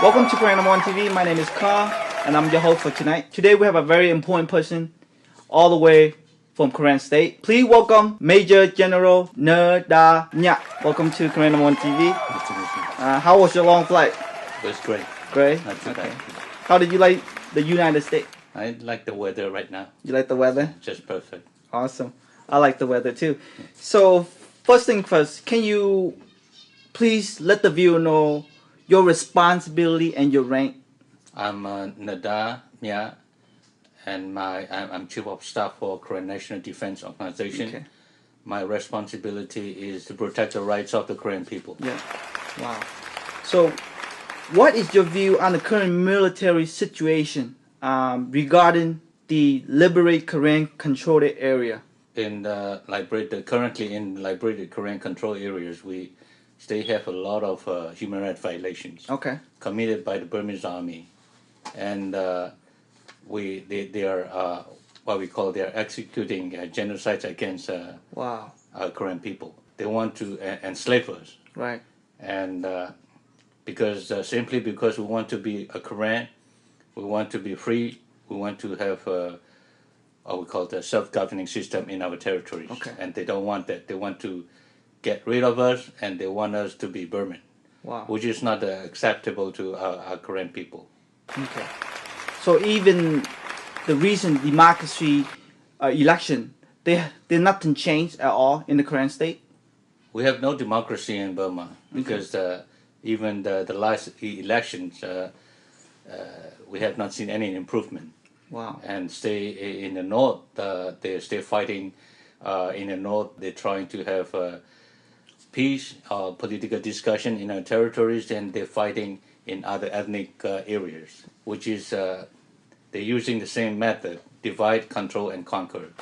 Welcome to Korean Number 1 TV. My name is Ka, and I'm your host for tonight. Today we have a very important person all the way from Korean State. Please welcome Major General Ner Dah Mya. Welcome to Korean Number 1 TV. Nice to meet you. How was your long flight? It was great. Great? Not too bad. How did you like the United States? I like the weather right now. You like the weather? Just perfect. Awesome. I like the weather too. So, first thing first, can you please let the viewer know your responsibility and your rank? I'm Ner Dah Mya, and I'm Chief of Staff for Korean National Defense Organization. Okay. My responsibility is to protect the rights of the Korean people. Yeah. Wow. So, what is your view on the current military situation regarding the liberated Korean controlled area? In currently in liberated Korean control areas, they have a lot of human rights violations. Okay. Committed by the Burmese army, and they are what we call they're executing genocides against Wow. Korean people. They want to enslave us, Right. and simply because we want to be a Korean, we want to be free, we want to have what we call the self-governing system in our territories. Okay. And they don't want that. They want to get rid of us, and they want us to be Burman. Wow. Which is not acceptable to our Korean people. Okay. So even the recent democracy election, did nothing change at all in the Korean state? We have no democracy in Burma because even the last elections, we have not seen any improvement. Wow. And stay in the north, they stay fighting. In the north, they're trying to have peace, political discussion in our territories, and they're fighting in other ethnic areas, which is they're using the same method: divide, control, and conquer.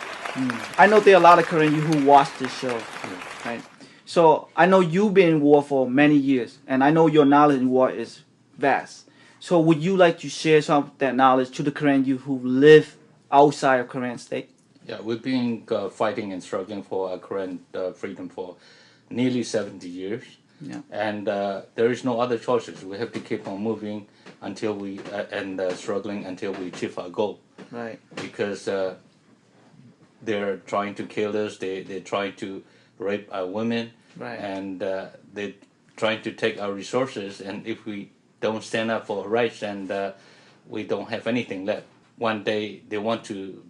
I know there are a lot of Koreans who watch this show, right? So I know you've been in war for many years, and I know your knowledge in war is vast. So would you like to share some of that knowledge to the Korean youth who live outside of Korean state? Yeah, we've been fighting and struggling for our Korean freedom for nearly 70 years. Yeah. And there is no other choices. We have to keep on moving until struggling until we achieve our goal. Right. Because they're trying to kill us. They're trying to rape our women. Right. And they're trying to take our resources. And if we don't stand up for our rights, and we don't have anything left. One day they want to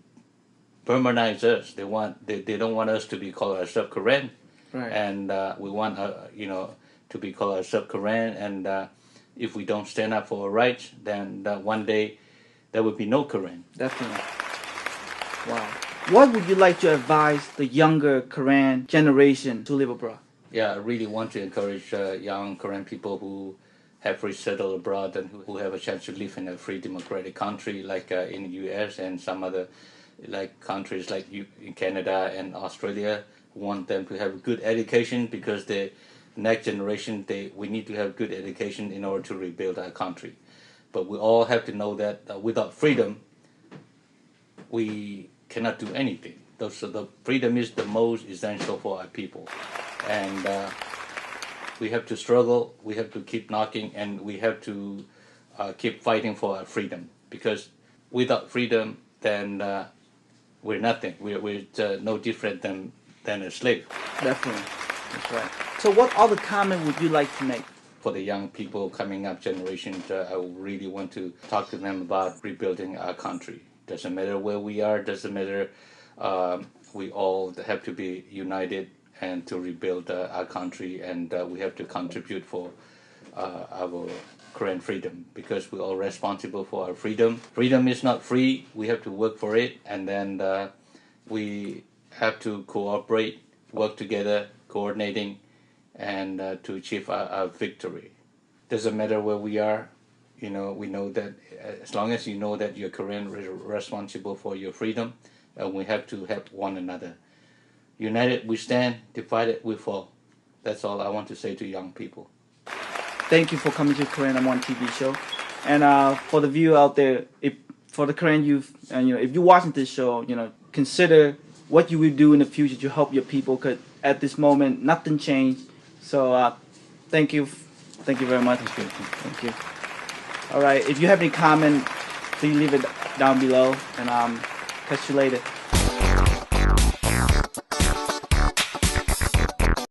Burmanize us. They don't want us to be called ourselves Korean. Right. And we want to be called ourselves Korean. And if we don't stand up for our rights, then one day there will be no Korean. Definitely. Wow. What would you like to advise the younger Korean generation to live abroad? Yeah, I really want to encourage young Korean people who have resettled abroad and who have a chance to live in a free democratic country like in the U.S. and some other countries like in Canada and Australia. Want them to have a good education, because the next generation, we need to have good education in order to rebuild our country. But we all have to know that without freedom, we cannot do anything. So the freedom is the most essential for our people. And we have to struggle, we have to keep knocking, and we have to keep fighting for our freedom. Because without freedom, then we're nothing. We're no different than a slave. Definitely. That's right. So what other comment would you like to make? For the young people coming up generations, I really want to talk to them about rebuilding our country. Doesn't matter where we are, doesn't matter. We all have to be united and to rebuild our country, and we have to contribute for our Korean freedom, because we're all responsible for our freedom. Freedom is not free. We have to work for it, and then we have to cooperate, work together, coordinating, and to achieve our victory. Doesn't matter where we are. We know that as long as you know that you're Korean, responsible for your freedom, we have to help one another. United we stand, divided we fall. That's all I want to say to young people. Thank you for coming to Korean Number 1 TV show. And for the viewer out there, for the Korean youth, and if you're watching this show, consider what you will do in the future to help your people, because at this moment nothing changed. So thank you very much. Thank you. Thank you. All right. If you have any comment, please leave it down below, and catch you later.